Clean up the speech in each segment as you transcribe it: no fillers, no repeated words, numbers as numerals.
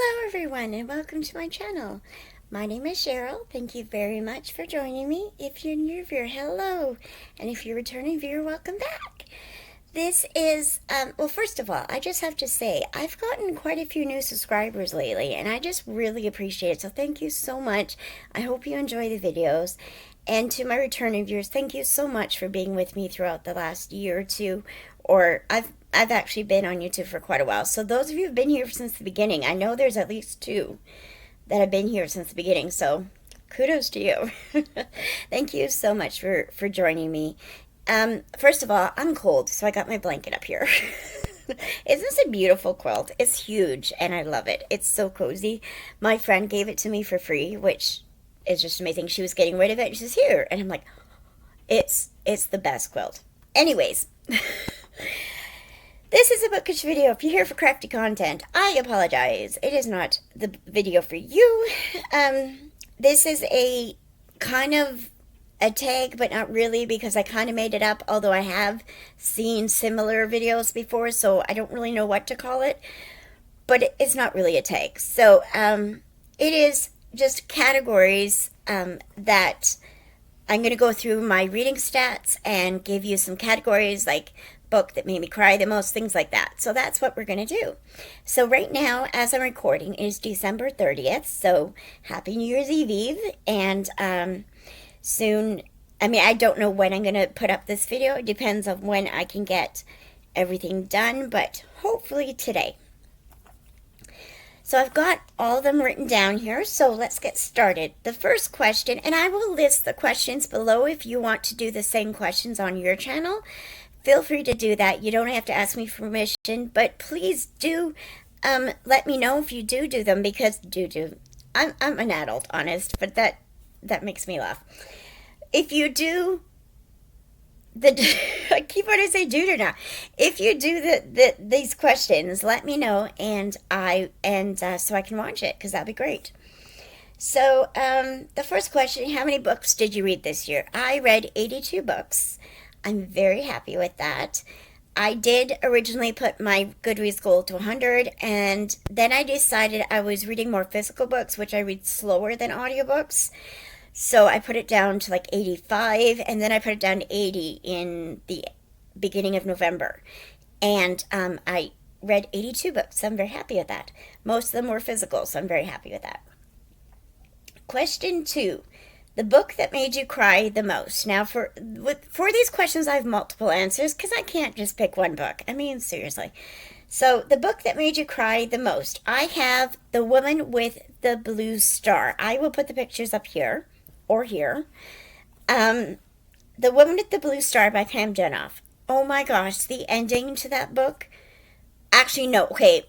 Hello everyone and welcome to my channel. My name is Cheryl. Thank you very much for joining me. If you're a new viewer, hello. And if you're a returning viewer, welcome back. This is, well, first of all, I just have to say, I've gotten quite a few new subscribers lately and I just really appreciate it. So thank you so much. I hope you enjoy the videos. And to my returning viewers, thank you so much for being with me throughout the last year or two. Or I've actually been on YouTube for quite a while. So those of you who've been here since the beginning, I know there's at least two that have been here since the beginning. So kudos to you. Thank you so much for joining me. First of all, I'm cold, so I got my blanket up here. Isn't this a beautiful quilt? It's huge and I love it. It's so cozy. My friend gave it to me for free, which is just amazing. She was getting rid of it and she says, here. And I'm like, it's the best quilt. Anyways, this is a bookish video. If you're here for crafty content, I apologize. It is not the video for you. This is a kind of a tag, but not really, because I kind of made it up, although I have seen similar videos before, so I don't really know what to call it. But it's not really a tag. So it is just categories that I'm going to go through my reading stats and give you some categories like book that made me cry the most, things like that. So that's what we're going to do. So right now, as I'm recording, is December 30th. So happy New Year's Eve. And soon, I mean, I don't know when I'm going to put up this video. It depends on when I can get everything done, but hopefully today. So I've got all of them written down here, so let's get started. The first question, and I will list the questions below if you want to do the same questions on your channel. Feel free to do that. You don't have to ask me for permission, but please do let me know if you do them, because I'm an adult, honest, but that makes me laugh. If you do I keep wanting to say do now. If you do these questions, let me know, and so I can watch it, because that'd be great. So the first question: how many books did you read this year? I read 82 books. I'm very happy with that. I did originally put my Goodreads goal to 100, and then I decided I was reading more physical books, which I read slower than audiobooks. So I put it down to like 85, and then I put it down to 80 in the beginning of November. And I read 82 books, so I'm very happy with that. Most of them were physical, so I'm very happy with that. Question 2. The book that made you cry the most. Now, for these questions, I have multiple answers, because I can't just pick one book. I mean, seriously. So, the book that made you cry the most. I have The Woman with the Blue Star. I will put the pictures up here. Or here. The Woman with the Blue Star by JENOFF. Oh my gosh, the ending to that book. Actually, no, okay.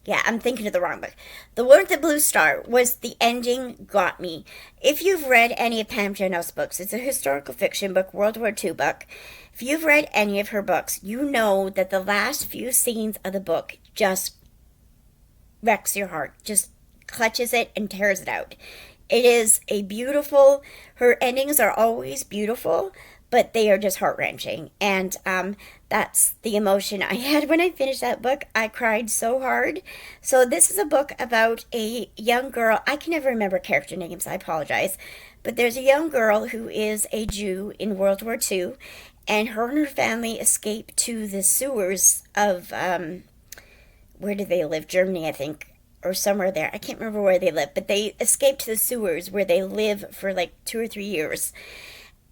Yeah, I'm thinking of the wrong book. The Woman with the Blue Star was the ending got me. If you've read any of Pam JENOFF's books, it's a historical fiction book, World War II book. If you've read any of her books, you know that the last few scenes of the book just wrecks your heart. Just clutches it and tears it out. It is a beautiful, her endings are always beautiful, but they are just heart-wrenching. And that's the emotion I had when I finished that book. I cried so hard. So this is a book about a young girl. I can never remember character names, I apologize. But there's a young girl who is a Jew in World War II, and her family escape to the sewers of, where do they live? Germany, I think. Or somewhere there. I can't remember where they live, but they escaped to the sewers where they live for like 2 or 3 years.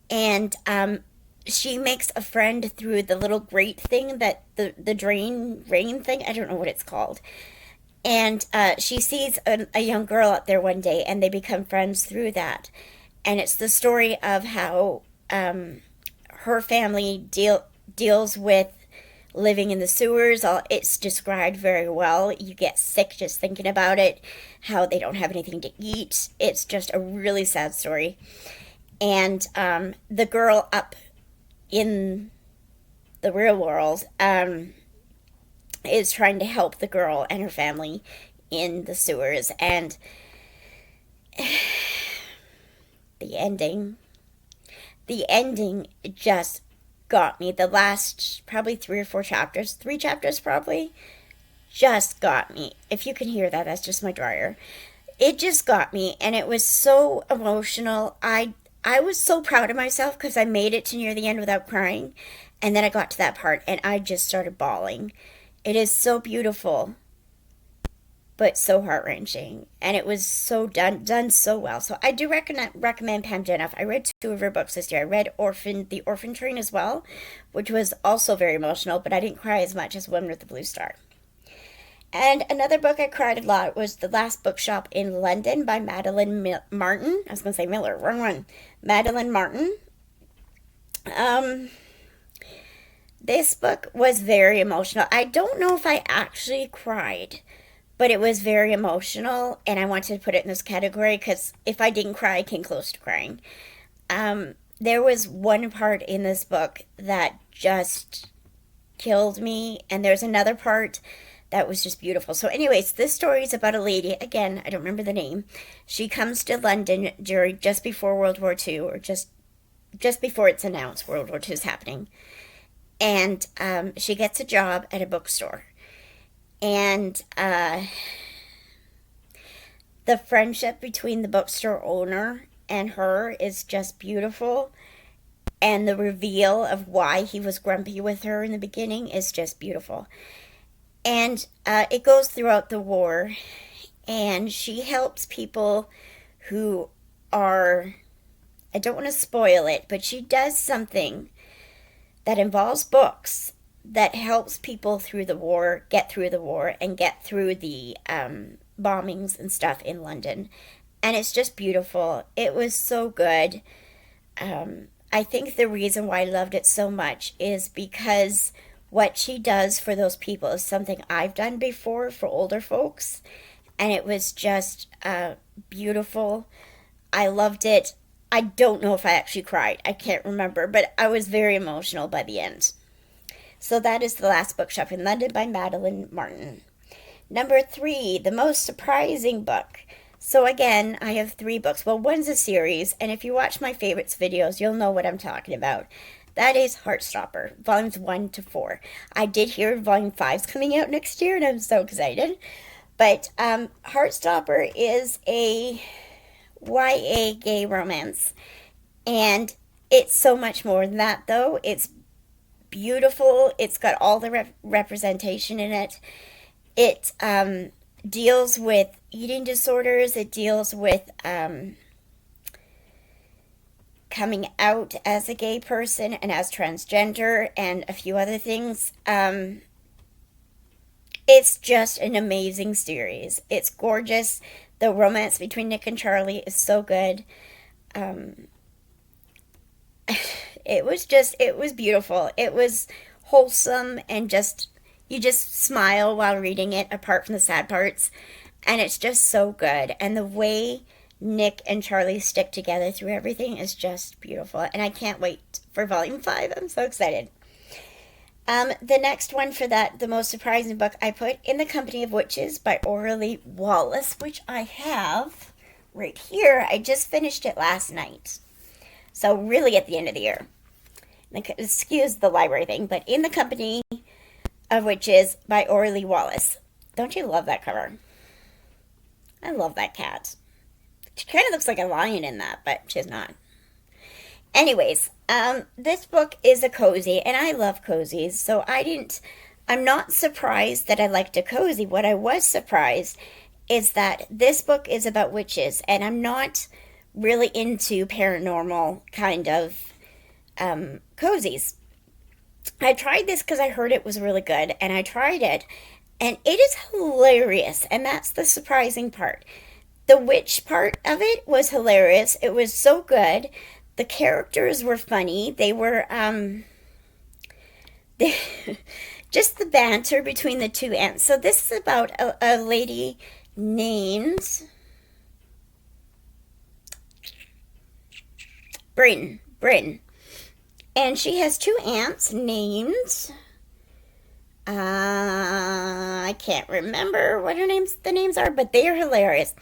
And she makes a friend through the little grate thing, that the rain thing. I don't know what it's called. And she sees a young girl out there one day, and they become friends through that. And it's the story of how her family deals with living in the sewers. It's described very well. You get sick just thinking about it, how they don't have anything to eat. It's just a really sad story. And the girl up in the real world is trying to help the girl and her family in the sewers. And the ending just got me. The last probably 3 or 4 chapters, 3 chapters probably, just got me. If you can hear that, that's just my dryer. It just got me, and it was so emotional. I was so proud of myself because I made it to near the end without crying, and then I got to that part and I just started bawling. It is so beautiful, but so heart-wrenching, and it was so done so well. So I do recommend Pam JENOFF. I read 2 of her books this year. I read The Orphan Train as well, which was also very emotional, but I didn't cry as much as Woman with the Blue Star. And another book I cried a lot was The Last Bookshop in London by Madeline Martin. I was going to say Miller, wrong one. Madeline Martin. This book was very emotional. I don't know if I actually cried, but it was very emotional, and I wanted to put it in this category because if I didn't cry, I came close to crying. There was one part in this book that just killed me, and there's another part that was just beautiful. So anyways, this story is about a lady, again, I don't remember the name. She comes to London just before World War II, or just before it's announced World War II is happening. And she gets a job at a bookstore. And the friendship between the bookstore owner and her is just beautiful. And the reveal of why he was grumpy with her in the beginning is just beautiful. And it goes throughout the war, and she helps people who are, I don't want to spoil it, but she does something that involves books that helps people through the war, get through the war, and get through the bombings and stuff in London. And it's just beautiful. It was so good. I think the reason why I loved it so much is because what she does for those people is something I've done before for older folks, and it was just beautiful. I loved it. I don't know if I actually cried. I can't remember, but I was very emotional by the end. So that is The Last Bookshop in London by Madeline Martin. Number 3, the most surprising book. So again, I have 3 books. Well, one's a series, and if you watch my favorites videos, you'll know what I'm talking about. That is Heartstopper, volumes 1 to 4. I did hear volume 5 is coming out next year, and I'm so excited. But Heartstopper is a YA gay romance, and it's so much more than that, though. It's beautiful. It's got all the representation in it. It deals with eating disorders. It deals with coming out as a gay person and as transgender and a few other things. It's just an amazing series. It's gorgeous. The romance between Nick and Charlie is so good. It was beautiful. It was wholesome, and you just smile while reading it, apart from the sad parts. And it's just so good. And the way Nick and Charlie stick together through everything is just beautiful. And I can't wait for volume 5. I'm so excited. The next one for that, the most surprising book, I put In the Company of Witches by Orly Wallace, which I have right here. I just finished it last night. So really at the end of the year. Excuse the library thing, but In the Company of Witches by Orly Wallace. Don't you love that cover? I love that cat. She kind of looks like a lion in that, but she's not. Anyways, this book is a cozy, and I love cozies, so I'm not surprised that I liked a cozy. What I was surprised is that this book is about witches, and I'm not really into paranormal kind of cozies. I tried this because I heard it was really good, and I tried it, and it is hilarious, and that's the surprising part. The witch part of it was hilarious. It was so good. The characters were funny. They were, just the banter between the two aunts. So this is about a lady named Bryn. And she has 2 aunts named, I can't remember what the names are, but they are hilarious.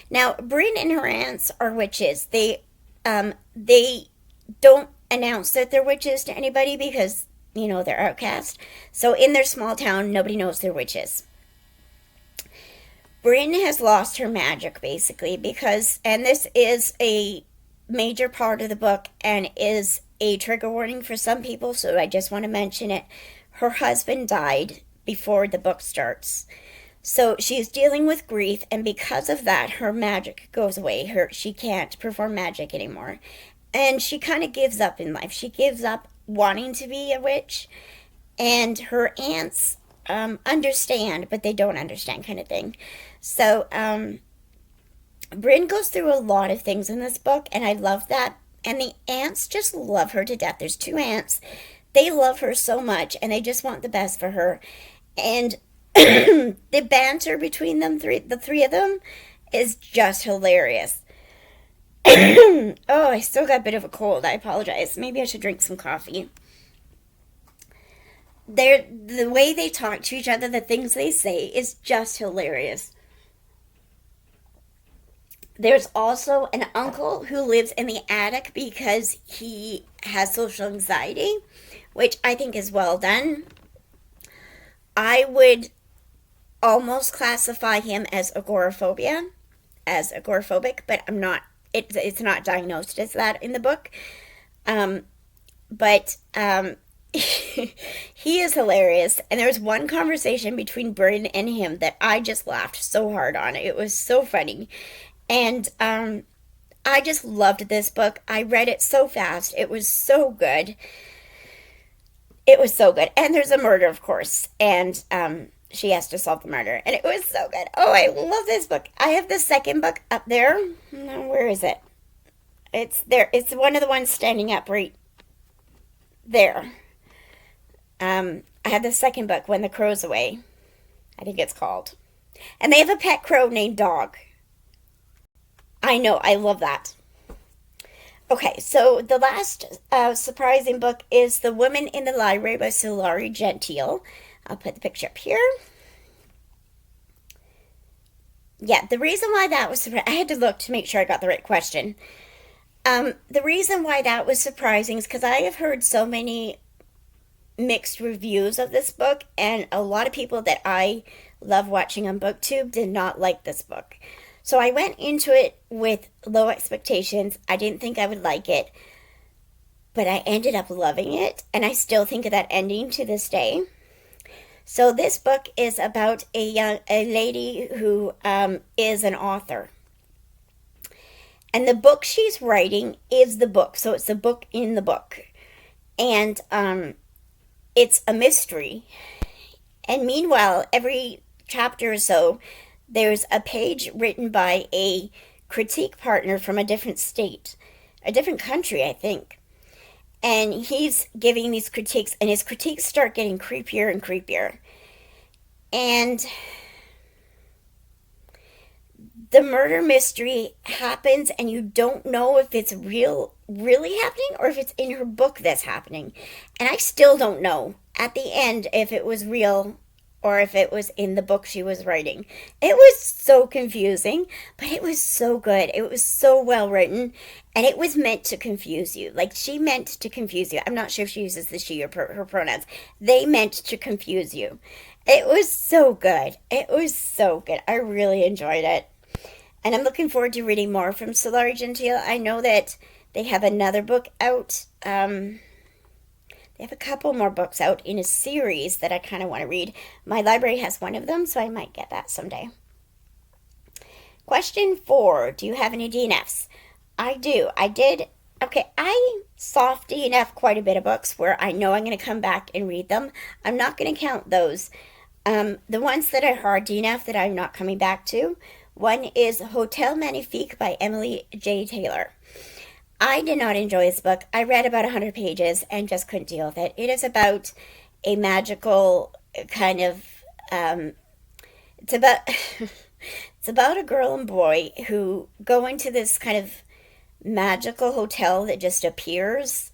Now, Bryn and her aunts are witches. They don't announce that they're witches to anybody because, they're outcast. So in their small town, nobody knows they're witches. Bryn has lost her magic, basically, because, and this is a major part of the book and is a trigger warning for some people, so I just want to mention it. Her husband died before the book starts. So she's dealing with grief, and because of that, her magic goes away. She can't perform magic anymore. And she kind of gives up in life. She gives up wanting to be a witch, and her aunts understand, but they don't understand, kind of thing. So Bryn goes through a lot of things in this book, and I love that. And the aunts just love her to death. There's 2 aunts. They love her so much, and they just want the best for her. And the banter between the three of them, is just hilarious. Oh, I still got a bit of a cold. I apologize. Maybe I should drink some coffee. The way they talk to each other, the things they say, is just hilarious. There's also an uncle who lives in the attic because he has social anxiety, which I think is well done. I would almost classify him as agoraphobic, but I'm not. It's not diagnosed as that in the book. But he is hilarious. And there was one conversation between Bryn and him that I just laughed so hard on. It was so funny. And I just loved this book. I read it so fast. It was so good. It was so good. And there's a murder, of course. And she has to solve the murder. And it was so good. Oh, I love this book. I have the second book up there. No, where is it? It's there. It's one of the ones standing up right there. I have the second book, When the Crow's Away, I think it's called. And they have a pet crow named Dog. I know, I love that. Okay, so the last surprising book is The Woman in the Library by Sulari Gentile. I'll put the picture up here. Yeah, the reason why that was surprising, I had to look to make sure I got the right question. The reason why that was surprising is because I have heard so many mixed reviews of this book, and a lot of people that I love watching on BookTube did not like this book. So I went into it with low expectations. I didn't think I would like it, but I ended up loving it, and I still think of that ending to this day. So this book is about a lady who is an author. And the book she's writing is the book. So it's the book in the book. And it's a mystery. And meanwhile, every chapter or so, there's a page written by a critique partner from a different state, a different country, I think. And he's giving these critiques, and his critiques start getting creepier and creepier. And the murder mystery happens, and you don't know if it's really happening, or if it's in her book that's happening. And I still don't know at the end if it was real or if it was in the book she was writing. It was so confusing, but it was so good. It was so well written, and it was meant to confuse you. Like, she meant to confuse you. I'm not sure if she uses the she or her pronouns. They meant to confuse you. It was so good. It was so good. I really enjoyed it. And I'm looking forward to reading more from Sulari Gentile. I know that they have another book out. They have a couple more books out in a series that I kind of want to read. My library has one of them, so I might get that someday. Question 4. Do you have any DNFs? I do. I did. Okay, I soft DNF quite a bit of books where I know I'm going to come back and read them. I'm not going to count those. The ones that are hard DNF that I'm not coming back to. One is Hotel Magnifique by Emily J. Taylor. I did not enjoy this book. I read about 100 pages and just couldn't deal with it. It is about a magical kind of, it's about a girl and boy who go into this kind of magical hotel that just appears,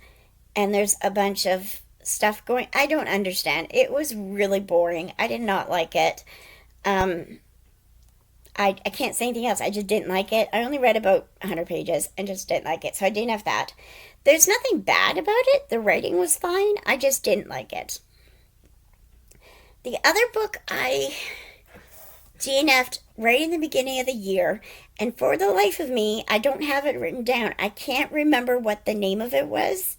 and there's a bunch of stuff going. I don't understand. It was really boring. I did not like it. I can't say anything else. I just didn't like it. I only read about 100 pages and just didn't like it. So I didn't have that. There's nothing bad about it. The writing was fine. I just didn't like it. The other book DNF'd right in the beginning of the year, and for the life of me, I don't have it written down. I can't remember what the name of it was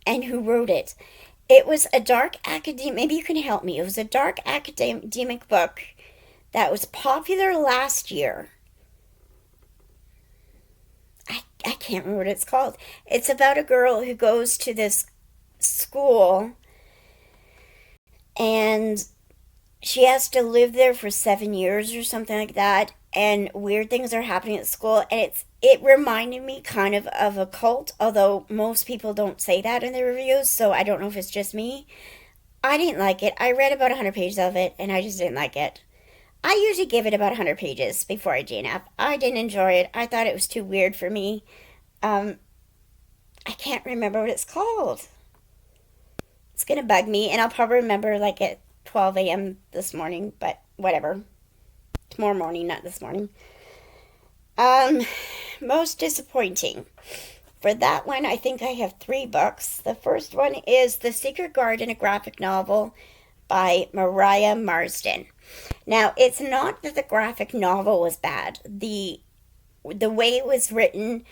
and who wrote it. It was a dark academic, maybe you can help me. It was a dark academic book that was popular last year. I can't remember what it's called. It's about a girl who goes to this school and she has to live there for 7 years or something like that, and weird things are happening at school, and it reminded me kind of a cult, although most people don't say that in the reviews, so I don't know if it's just me. I didn't like it. I read about 100 pages of it, and I just didn't like it. I usually give it about 100 pages before I DNF. I didn't enjoy it. I thought it was too weird for me. I can't remember what it's called. It's gonna bug me, and I'll probably remember like at 12 a.m. this morning, but whatever. Tomorrow morning, not this morning. Most disappointing. For that one, I think I have 3 books. The first one is The Secret Garden, a graphic novel by Mariah Marsden. Now, it's not that the graphic novel was bad. The way it was written,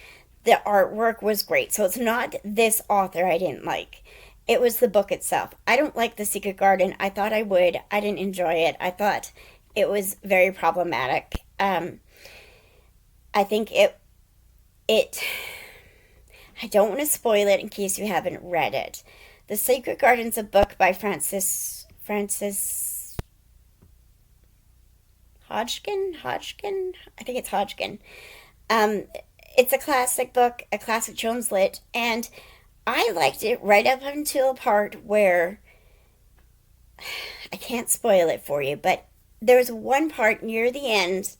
the artwork was great. So it's not this author I didn't like. It was the book itself. I don't like The Secret Garden. I thought I would. I didn't enjoy it. I thought it was very problematic. I think it I don't want to spoil it in case you haven't read it. The Secret Garden's a book by Francis Hodgkin? I think it's Hodgkin. It's a classic book, a classic children's lit, and I liked it right up until a part where I can't spoil it for you, but there's one part near the end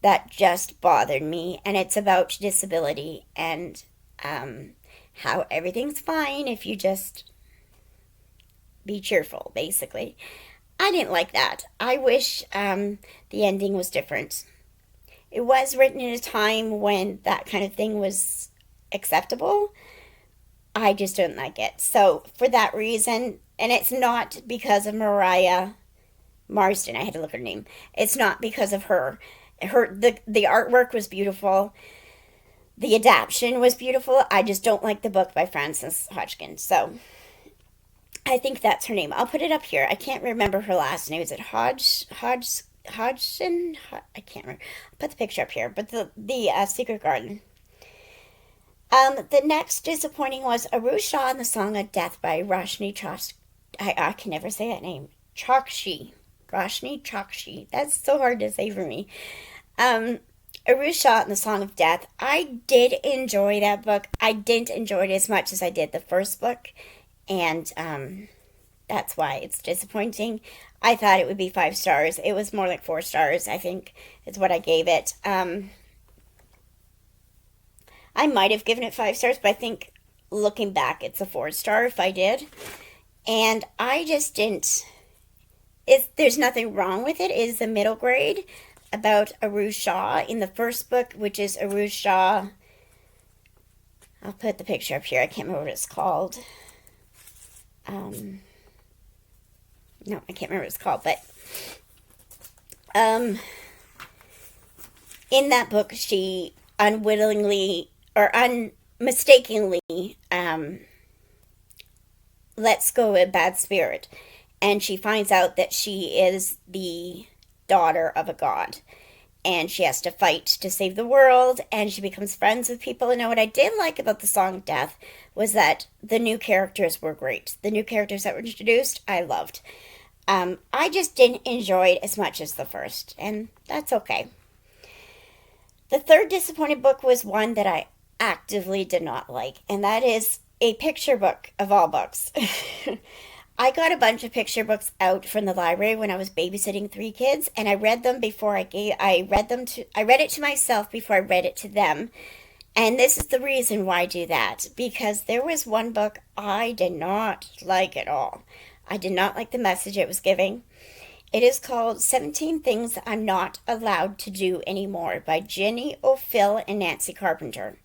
that just bothered me, and it's about disability and how everything's fine if you just be cheerful, basically. I didn't like that. I wish the ending was different. It was written in a time when that kind of thing was acceptable. I just don't like it. So for that reason, and it's not because of Mariah Marsden, I had to look at her name. It's not because of her. The artwork was beautiful. The adaptation was beautiful. I just don't like the book by Frances Hodgkin. So I think that's her name. I'll put it up here. I can't remember her last name. Is it Hodgson? I can't remember. I'll put the picture up here. But the Secret Garden. The next disappointing was Shah and the Song of Death by Roshni Chokshi. I can never say that name. Chokshi. Roshni Chokshi. That's so hard to say for me. Shah and the Song of Death. I did enjoy that book. I didn't enjoy it as much as I did the first book. And that's why it's disappointing. I thought it would be 5 stars. It was more like 4 stars, I think, is what I gave it. I might have given it 5 stars, but I think looking back, it's a 4-star if I did. And I just didn't. There's nothing wrong with it. It is a middle grade about Shah in the first book, which is Shah. I'll put the picture up here. I can't remember what it's called. No, I can't remember what it's called, but in that book, she unwittingly or unmistakingly lets go a bad spirit, and she finds out that she is the daughter of a god, and she has to fight to save the world, and she becomes friends with people. And what I did like about the Song of Death was that the new characters were great. The new characters that were introduced, I loved. I just didn't enjoy it as much as the first, and that's okay. The third disappointing book was one that I actively did not like, and that is a picture book of all books. I got a bunch of picture books out from the library when I was babysitting 3 kids, and I read them before I read it to myself before I read it to them. And this is the reason why I do that, because there was one book I did not like at all. I did not like the message it was giving. It is called 17 Things I'm Not Allowed to Do Anymore by Jenny O'Phil and Nancy Carpenter.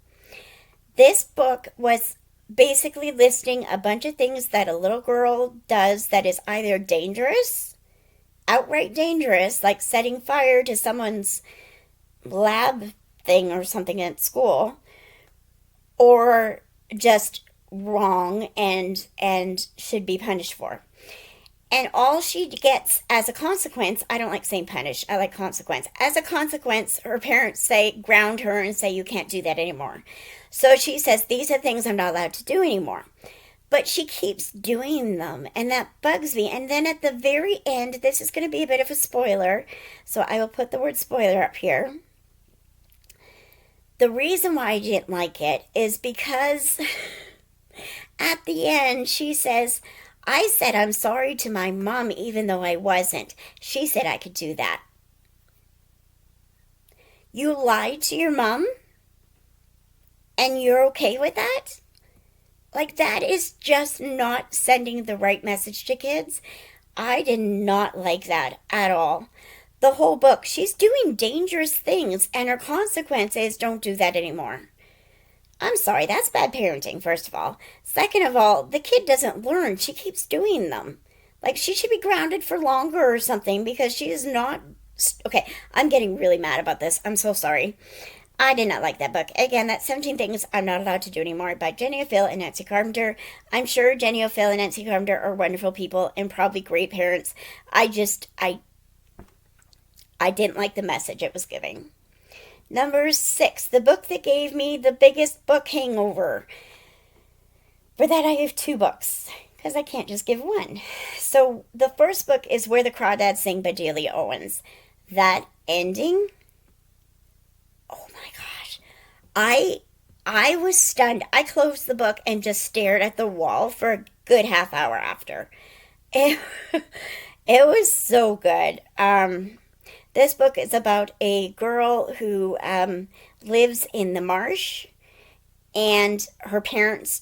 This book was basically listing a bunch of things that a little girl does that is either dangerous outright dangerous, like setting fire to someone's lab thing or something at school, or just wrong and should be punished for. And all she gets as a consequence, I don't like saying punish, I like consequence. As a consequence, her parents say, ground her and say, you can't do that anymore. So she says, these are things I'm not allowed to do anymore. But she keeps doing them, and that bugs me. And then at the very end, this is going to be a bit of a spoiler, so I will put the word spoiler up here. The reason why I didn't like it is because at the end, she says, I said I'm sorry to my mom even though I wasn't. She said I could do that. You lied to your mom? And you're okay with that? Like, that is just not sending the right message to kids. I did not like that at all. The whole book, she's doing dangerous things, and her consequence is don't do that anymore. I'm sorry, that's bad parenting, first of all. Second of all, the kid doesn't learn. She keeps doing them. Like, she should be grounded for longer or something because she is not... Okay, I'm getting really mad about this. I'm so sorry. I did not like that book. Again, that's 17 Things I'm Not Allowed to Do Anymore by JENOFF and Nancy Carpenter. I'm sure JENOFF and Nancy Carpenter are wonderful people and probably great parents. I didn't like the message it was giving. Number 6, the book that gave me the biggest book hangover. For that, I have 2 books, because I can't just give one. So, the first book is Where the Crawdads Sing by Delia Owens. That ending, oh my gosh, I was stunned. I closed the book and just stared at the wall for a good half hour after. It, it was so good. This book is about a girl who lives in the marsh, and her parents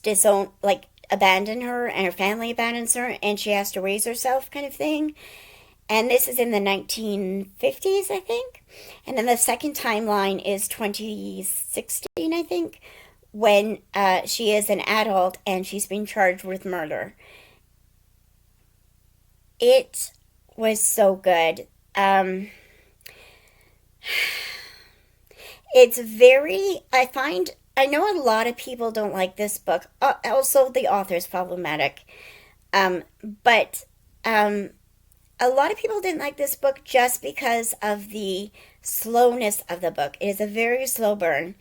abandon her, and her family abandons her, and she has to raise herself, kind of thing. And this is in the 1950s, I think. And then the second timeline is 2016, I think, when she is an adult and she's been charged with murder. It was so good. It's very, I know a lot of people don't like this book. Also, the author is problematic. But a lot of people didn't like this book just because of the slowness of the book. It is a very slow burn,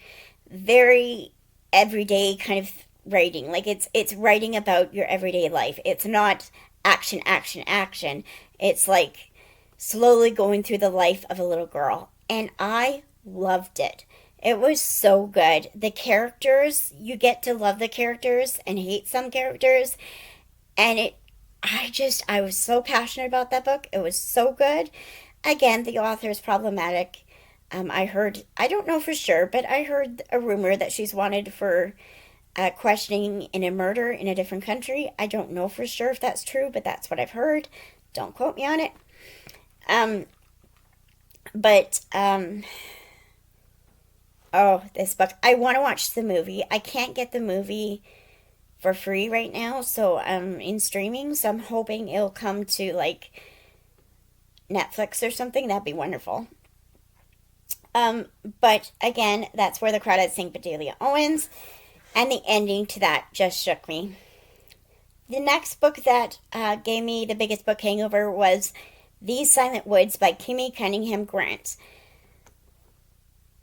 very everyday kind of writing. Like, it's writing about your everyday life. It's not action, action, action. It's like slowly going through the life of a little girl. And I loved it. It was so good. The characters, you get to love the characters and hate some characters. And I was so passionate about that book. It was so good. Again, the author is problematic. I don't know for sure, but I heard a rumor that she's wanted for questioning in a murder in a different country. I don't know for sure if that's true, but that's what I've heard. Don't quote me on it. This book. I want to watch the movie. I can't get the movie for free right now, so I'm in streaming, so I'm hoping it'll come to, like, Netflix or something. That'd be wonderful. But again, that's Where the Crawdads Sing by Delia Owens, and the ending to that just shook me. The next book that gave me the biggest book hangover was These Silent Woods by Kimmy Cunningham Grant.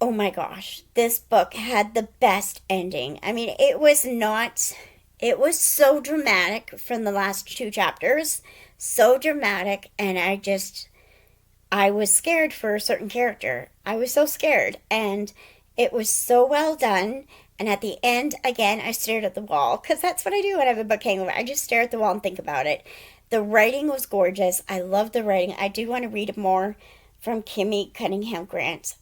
Oh my gosh, this book had the best ending. I mean, it was so dramatic from the last 2 chapters. So dramatic, and I was scared for a certain character. I was so scared, and it was so well done. And at the end, again, I stared at the wall, because that's what I do when I have a book hangover. I just stare at the wall and think about it. The writing was gorgeous. I love the writing. I do want to read more from Kimmy Cunningham Grant.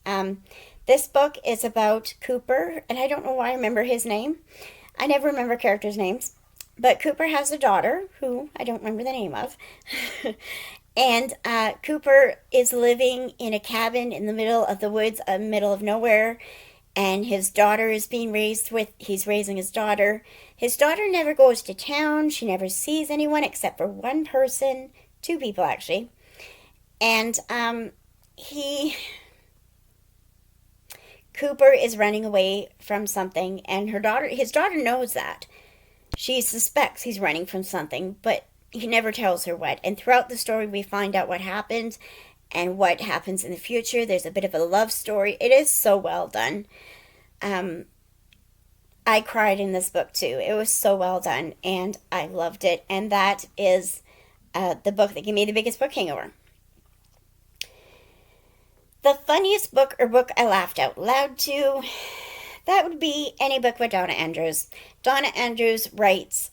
This book is about Cooper, and I don't know why I remember his name. I never remember characters' names. But Cooper has a daughter, who I don't remember the name of. And Cooper is living in a cabin in the middle of the woods, middle of nowhere. And his daughter is he's raising his daughter. His daughter never goes to town. She never sees anyone except for one person, 2 people actually. And Cooper is running away from something, and his daughter knows that. She suspects he's running from something, but he never tells her what. And throughout the story, we find out what happened and what happens in the future. There's a bit of a love story. It is so well done. I cried in this book too. It was so well done, and I loved it. And that is the book that gave me the biggest book hangover. The funniest book or book I laughed out loud to, that would be any book by Donna Andrews. Donna Andrews writes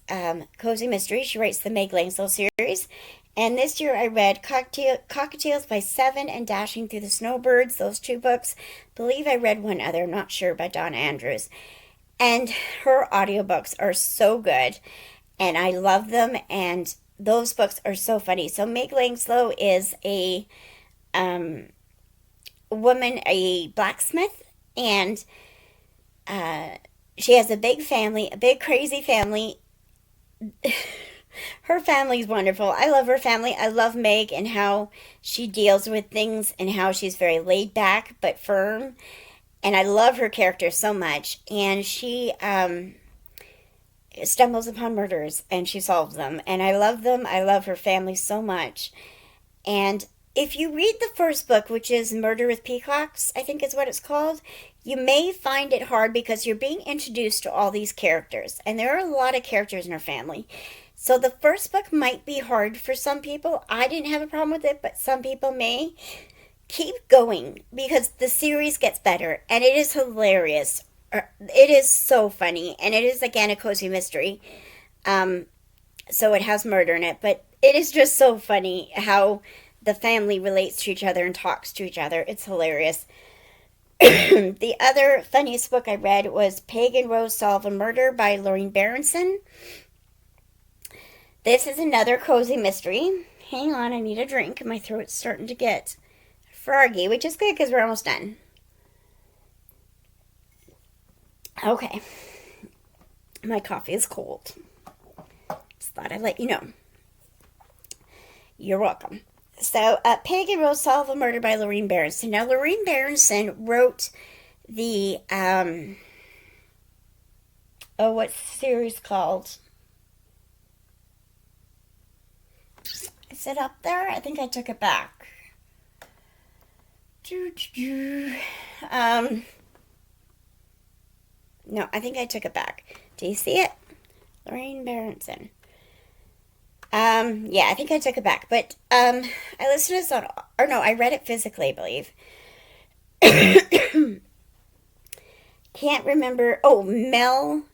cozy mysteries. She writes the Meg Langslow series. And this year I read Cockatiels by Seven and Dashing Through the Snowbirds, those two books. I believe I read one other, I'm not sure, by Donna Andrews. And her audiobooks are so good, and I love them, and those books are so funny. So Meg Langslow is a woman, a blacksmith, and she has a big family, a big crazy family. Her family's wonderful. I love her family. I love Meg and how she deals with things and how she's very laid back but firm. And I love her character so much. And she stumbles upon murders and she solves them. And I love them. I love her family so much. And if you read the first book, which is Murder with Peacocks, I think is what it's called, you may find it hard because you're being introduced to all these characters. And there are a lot of characters in her family. So the first book might be hard for some people. I didn't have a problem with it, but some people may. Keep going because the series gets better and it is hilarious. It is so funny, and it is again a cozy mystery. So it has murder in it, but it is just so funny how the family relates to each other and talks to each other. It's hilarious. The other funniest book I read was Peg and Rose Solve a Murder by Lorraine Berenson. This is another cozy mystery. Hang on, I need a drink. My throat's starting to get froggy, which is good because we're almost done. Okay. My coffee is cold. Just thought I'd let you know. You're welcome. So, Peg and Rose Solve a Murder by Lorraine Berenson. Now, Lorraine Berenson wrote the, what's the series called? Is it up there? I think I took it back. No, I think I took it back. Do you see it? Lorraine Berenson. Yeah, I think I took it back. But, I listened to this on, or no, I read it physically, I believe. Can't remember. Oh, Melanie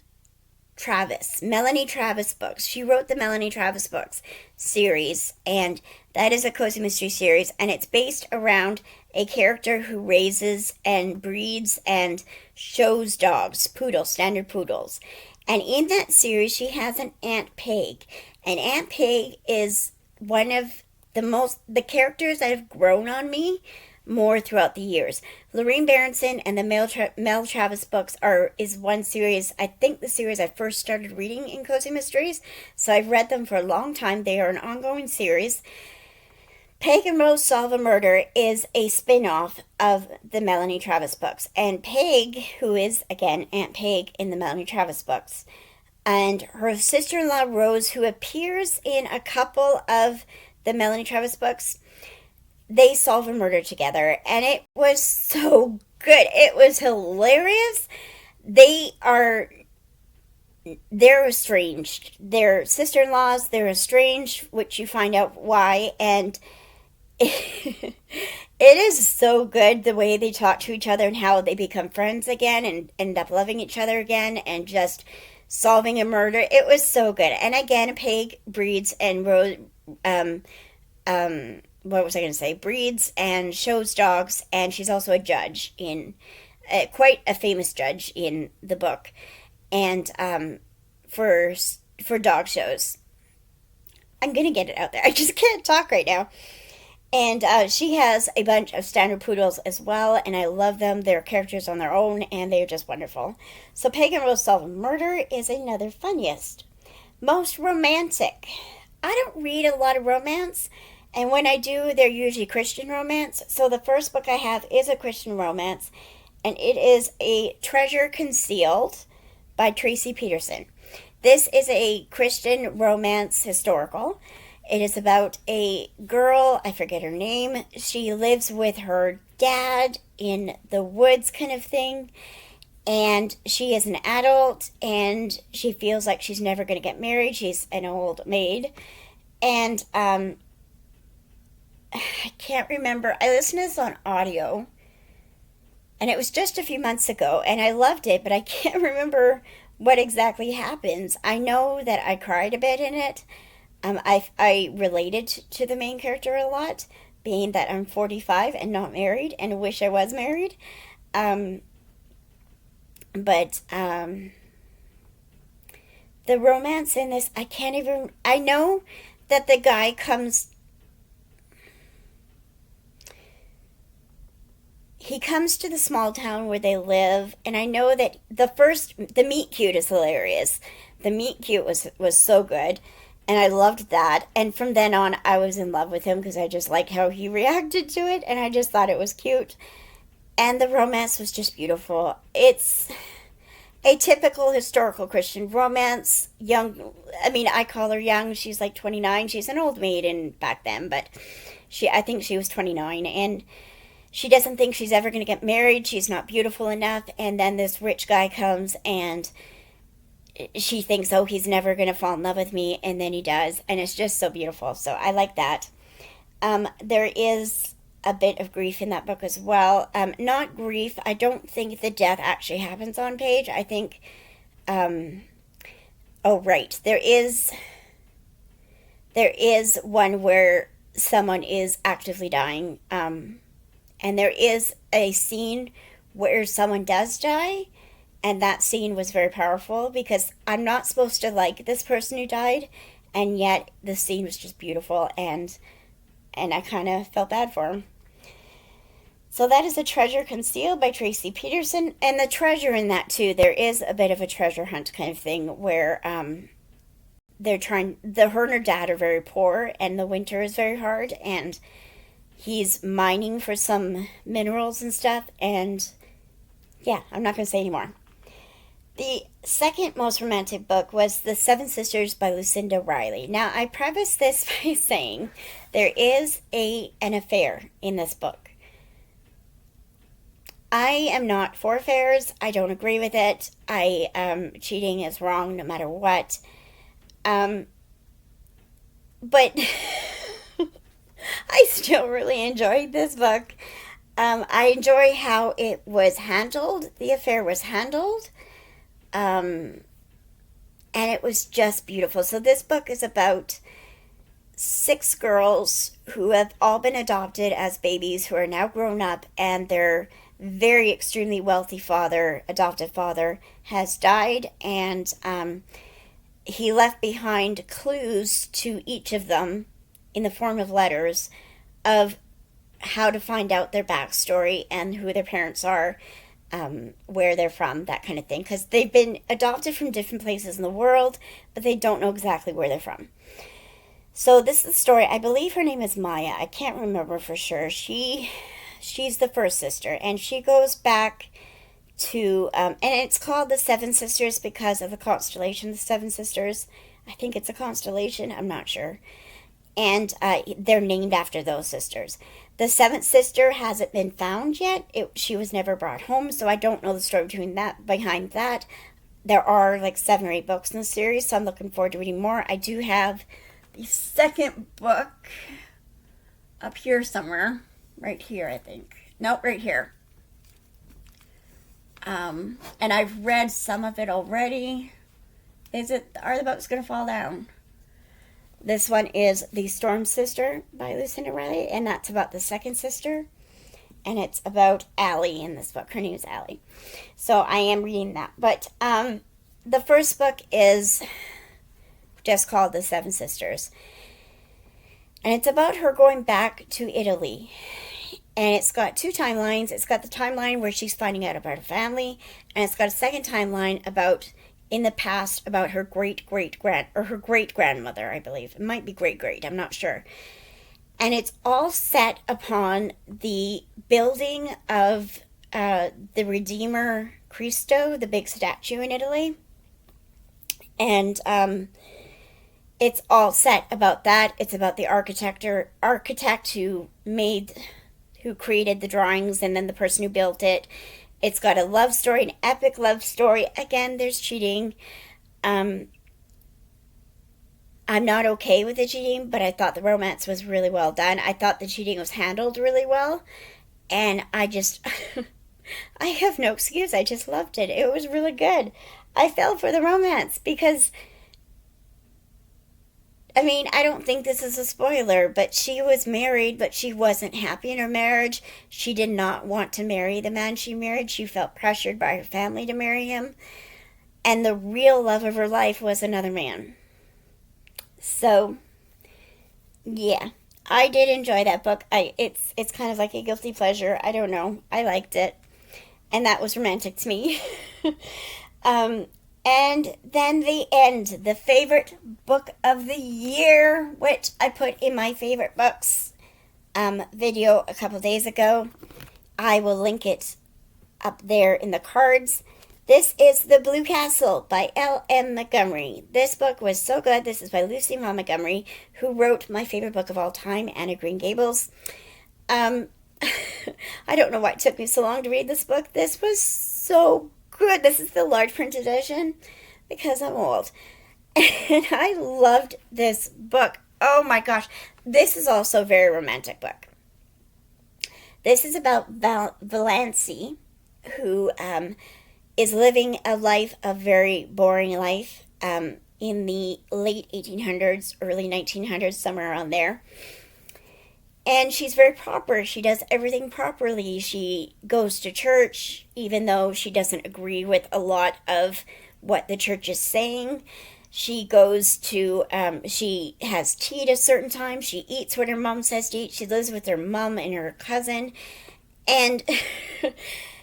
Travis books. She wrote the Melanie Travis books series, and that is a cozy mystery series, and it's based around a character who raises and breeds and shows dogs, poodles, standard poodles. And in that series, she has an Aunt Peg. And Aunt Peg is one of the characters that have grown on me more throughout the years. Lorraine Berenson and the Mel Travis books is one series, I think the series I first started reading in Cozy Mysteries. So I've read them for a long time. They are an ongoing series. Peg and Rose Solve a Murder is a spin-off of the Melanie Travis books. And Peg, who is, again, Aunt Peg in the Melanie Travis books, and her sister-in-law Rose, who appears in a couple of the Melanie Travis books, they solve a murder together. And it was so good. It was hilarious. They're estranged. They're sister-in-laws. They're estranged, which you find out why. And it is so good the way they talk to each other and how they become friends again and end up loving each other again and just solving a murder. It was so good. And again, Peg breeds and what was I going to say? Breeds and shows dogs, and she's also a judge in quite a famous judge in the book, and for dog shows. I'm gonna get it out there. I just can't talk right now. And she has a bunch of standard poodles as well, and I love them. They're characters on their own, and they're just wonderful. So Peg and Rose Solve a Murder is another funniest. Most romantic. I don't read a lot of romance, And when I do, they're usually Christian romance. So the first book I have is a Christian romance, and it is A Treasure Concealed by Tracy Peterson. This is a Christian romance historical. It is about a girl, I forget her name. She lives with her dad in the woods, kind of thing. And she is an adult, and she feels like she's never going to get married. She's an old maid. And I can't remember. I listened to this on audio, and it was just a few months ago, and I loved it, but I can't remember what exactly happens. I know that I cried a bit in it. I related to the main character a lot, being that I'm 45 and not married and wish I was married. But the romance in this, I can't even. I know that the guy comes. He comes to the small town where they live, and I know that the meet cute is hilarious. The meet cute was so good, and I loved that. And from then on, I was in love with him because I just liked how he reacted to it, and I just thought it was cute. And the romance was just beautiful. It's a typical historical Christian romance. Young, I mean, I call her young. She's like 29. She's an old maiden back then, but I think she was 29, and she doesn't think she's ever going to get married. She's not beautiful enough. And then this rich guy comes, and she thinks, oh, he's never going to fall in love with me. And then he does. And it's just so beautiful. So I like that. There is a bit of grief in that book as well. Not grief. I don't think the death actually happens on page. I think, oh, right. There is one where someone is actively dying. And there is a scene where someone does die, and that scene was very powerful because I'm not supposed to like this person who died, and yet the scene was just beautiful, and I kind of felt bad for him. So that is A Treasure Concealed by Tracy Peterson, and the treasure in that too, there is a bit of a treasure hunt kind of thing where her and her dad are very poor, and the winter is very hard, and he's mining for some minerals and stuff, and yeah, I'm not going to say anymore. The second most romantic book was The Seven Sisters by Lucinda Riley. Now, I preface this by saying there is an affair in this book. I am not for affairs. I don't agree with it. Cheating is wrong no matter what. But I still really enjoyed this book. I enjoy how it was handled. The affair was handled. And it was just beautiful. So this book is about 6 girls who have all been adopted as babies who are now grown up, and their very extremely wealthy adoptive father, has died, and he left behind clues to each of them in the form of letters of how to find out their backstory and who their parents are, where they're from, that kind of thing. Because they've been adopted from different places in the world, but they don't know exactly where they're from. So this is the story. I believe her name is Maya. I can't remember for sure. She's the first sister, and she goes back to, and it's called The Seven Sisters because of the constellation, the Seven Sisters. I think it's a constellation. I'm not sure. And they're named after those sisters. The seventh sister hasn't been found yet. She was never brought home, so I don't know the story behind that. There are like 7 or 8 books in the series, so I'm looking forward to reading more. I do have the second book up here somewhere. Right here, I think. Nope, right here. And I've read some of it already. Are the books going to fall down? This one is The Storm Sister by Lucinda Riley, and that's about the second sister. And it's about Allie in this book. Her name is Allie. So I am reading that. But the first book is just called The Seven Sisters. And it's about her going back to Italy. And it's got 2 timelines. It's got the timeline where she's finding out about her family. And it's got a second timeline about in the past about her great-grandmother, I believe. It might be great-great, I'm not sure. and it's all set upon the building of the Redeemer Cristo, the big statue in Italy. And it's all set about that. It's about the architect who created the drawings, and then the person who built it. It's got a love story, an epic love story. Again, there's cheating. I'm not okay with the cheating, but I thought the romance was really well done. I thought the cheating was handled really well. And I just, I have no excuse. I just loved it. It was really good. I fell for the romance because, I mean, I don't think this is a spoiler, but she was married, but she wasn't happy in her marriage. She did not want to marry the man she married. She felt pressured by her family to marry him. And the real love of her life was another man. So, yeah, I did enjoy that book. It's kind of like a guilty pleasure. I don't know. I liked it. And that was romantic to me. And then the end, the favorite book of the year, which I put in my favorite books video a couple days ago. I will link it up there in the cards. This is The Blue Castle by L.M. Montgomery. This book was so good. This is by LUCINDA Montgomery, who wrote my favorite book of all time, Anne of Green Gables. I don't know why it took me so long to read this book. This was so good. This is the large print edition because I'm old. And I loved this book. Oh my gosh. This is also a very romantic book. This is about Valancy, who is living a very boring life in the late 1800s, early 1900s, somewhere around there. And she's very proper. She does everything properly. She goes to church, even though she doesn't agree with a lot of what the church is saying. She goes to, she has tea at a certain time. She eats what her mom says to eat. She lives with her mom and her cousin. And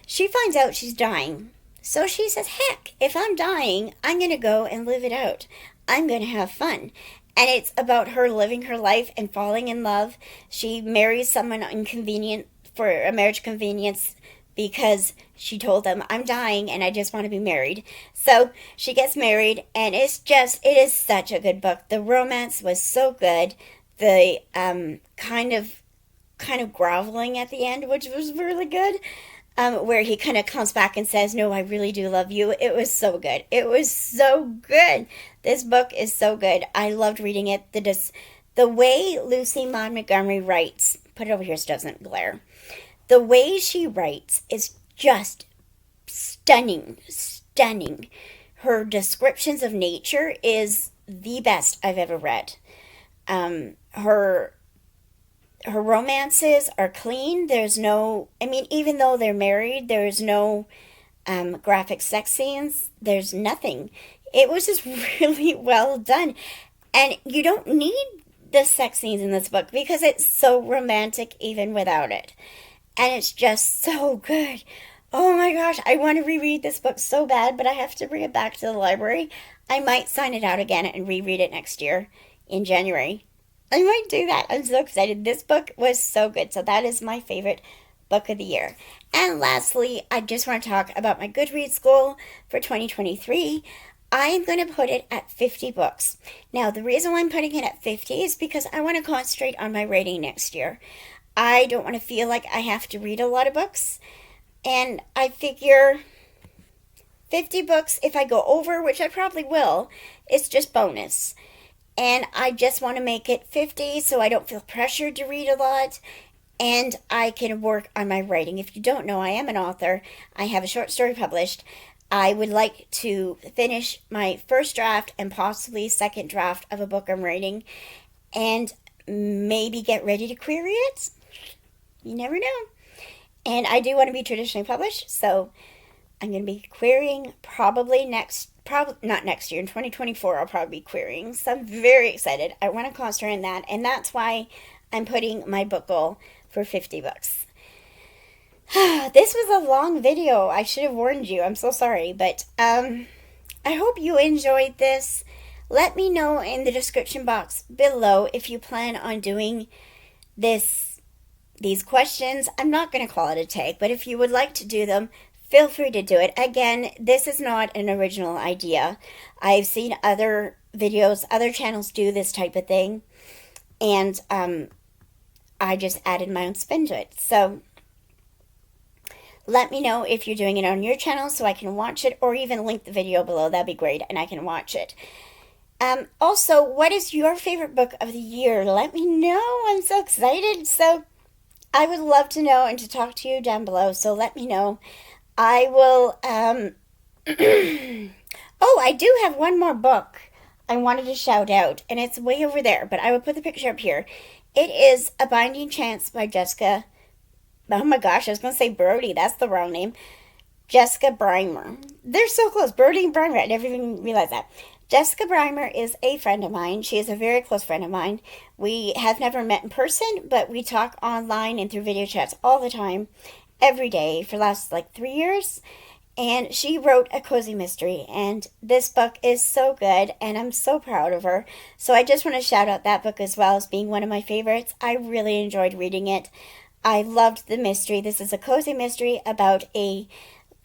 she finds out she's dying. So she says, heck, if I'm dying, I'm going to go and live it out. I'm going to have fun. And it's about her living her life and falling in love. She marries someone inconvenient for a marriage convenience because she told them, I'm dying and I just want to be married. So she gets married, and it is such a good book. The romance was so good. The kind of groveling at the end, which was really good. Where he kind of comes back and says, no, I really do love you. It was so good. It was so good. This book is so good. I loved reading it. The way Lucy Maud Montgomery writes, put it over here so it doesn't glare. The way she writes is just stunning. Her descriptions of nature is the best I've ever read. Her romances are clean. There's no, even though they're married, there's no graphic sex scenes. There's nothing. It was just really well done. And you don't need the sex scenes in this book because it's so romantic even without it. And it's just so good. Oh my gosh, I want to reread this book so bad, but I have to bring it back to the library. I might sign it out again and reread it next year in January. I might do that. I'm so excited. This book was so good. So that is my favorite book of the year. And lastly, I just want to talk about my Goodreads goal for 2023. I am going to put it at 50 books. Now, the reason why I'm putting it at 50 is because I want to concentrate on my writing next year. I don't want to feel like I have to read a lot of books. And I figure 50 books, if I go over, which I probably will, it's just bonus. And I just want to make it 50 so I don't feel pressured to read a lot. And I can work on my writing. If you don't know, I am an author. I have a short story published. I would like to finish my first draft and possibly second draft of a book I'm writing. And maybe get ready to query it. You never know. And I do want to be traditionally published. So I'm going to be querying probably not next year, in 2024, I'll probably be querying. So I'm very excited. I want to concentrate on that. And that's why I'm putting my book goal for 50 books. This was a long video. I should have warned you. I'm so sorry. But I hope you enjoyed this. Let me know in the description box below if you plan on doing these questions. I'm not going to call it a tag, but if you would like to do them, feel free to do it. Again, this is not an original idea. I've seen other videos, other channels do this type of thing, and I just added my own spin to it. So let me know if you're doing it on your channel so I can watch it, or even link the video below. That'd be great, and I can watch it. Also, what is your favorite book of the year? Let me know. I'm so excited. So I would love to know and to talk to you down below. So let me know. I will, oh, I do have one more book I wanted to shout out, and it's way over there, but I will put the picture up here. It is A Binding Chance by Jessica. Oh my gosh, I was going to say Brody. That's the wrong name. Jessica Brymer. They're so close. Brody and Brymer. I never even realized that. Jessica Brymer is a friend of mine. She is a very close friend of mine. We have never met in person, but we talk online and through video chats all the time, every day, for the last 3 years. And she wrote a cozy mystery, and this book is so good, and I'm so proud of her. So I just want to shout out that book as well as being one of my favorites. I really enjoyed reading it. I loved the mystery. This is a cozy mystery about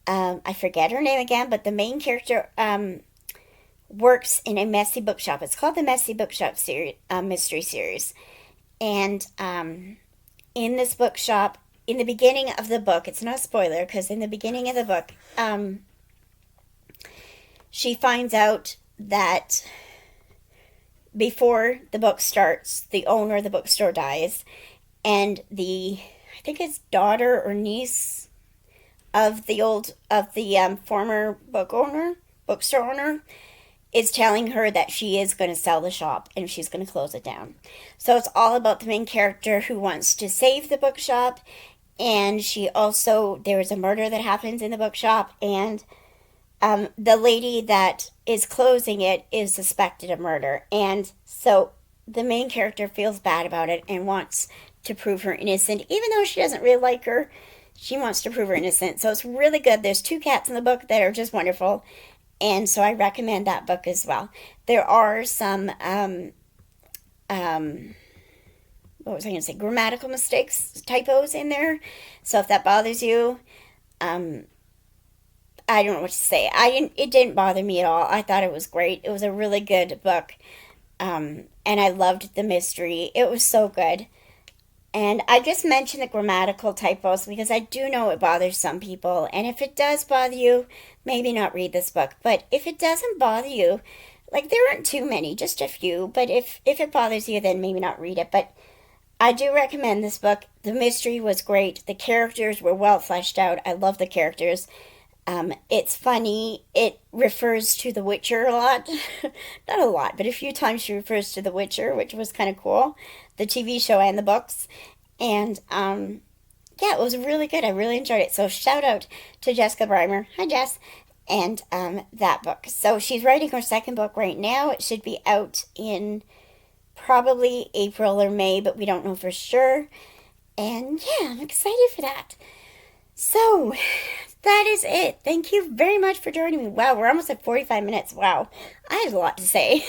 I forget her name again, but the main character works in a messy bookshop. It's called the Messy Bookshop series, mystery series. And in this bookshop, in the beginning of the book, it's not a spoiler, because in the beginning of the book, she finds out that before the book starts, the owner of the bookstore dies, and I think it's daughter or niece of the former bookstore owner, is telling her that she is going to sell the shop and she's going to close it down. So it's all about the main character who wants to save the bookshop, and there is a murder that happens in the bookshop, and the lady that is closing it is suspected of murder, and so the main character feels bad about it and wants to prove her innocent. Even though she doesn't really like her, she wants to prove her innocent. So it's really good. There's 2 cats in the book that are just wonderful, and so I recommend that book as well. There are some what was I going to say? Grammatical mistakes, typos in there. So if that bothers you, I don't know what to say. It didn't bother me at all. I thought it was great. It was a really good book. And I loved the mystery. It was so good. And I just mentioned the grammatical typos because I do know it bothers some people. And if it does bother you, maybe not read this book. But if it doesn't bother you, there aren't too many, just a few. But if it bothers you, then maybe not read it. But I do recommend this book. The mystery was great. The characters were well fleshed out. I love the characters. It's funny. It refers to The Witcher a lot. Not a lot, but a few times she refers to The Witcher, which was kind of cool. The TV show and the books. And, yeah, it was really good. I really enjoyed it. So shout out to Jessica Brymer. Hi, Jess. And that book. So she's writing her second book right now. It should be out in probably April or May, but we don't know for sure. And yeah, I'm excited for that. So that is it. Thank you very much for joining me. Wow, we're almost at 45 minutes. Wow, I had a lot to say.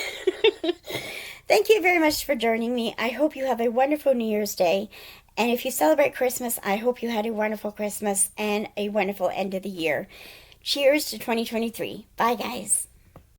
Thank you very much for joining me. I hope you have a wonderful New Year's Day. And if you celebrate Christmas, I hope you had a wonderful Christmas and a wonderful end of the year. Cheers to 2023. Bye, guys.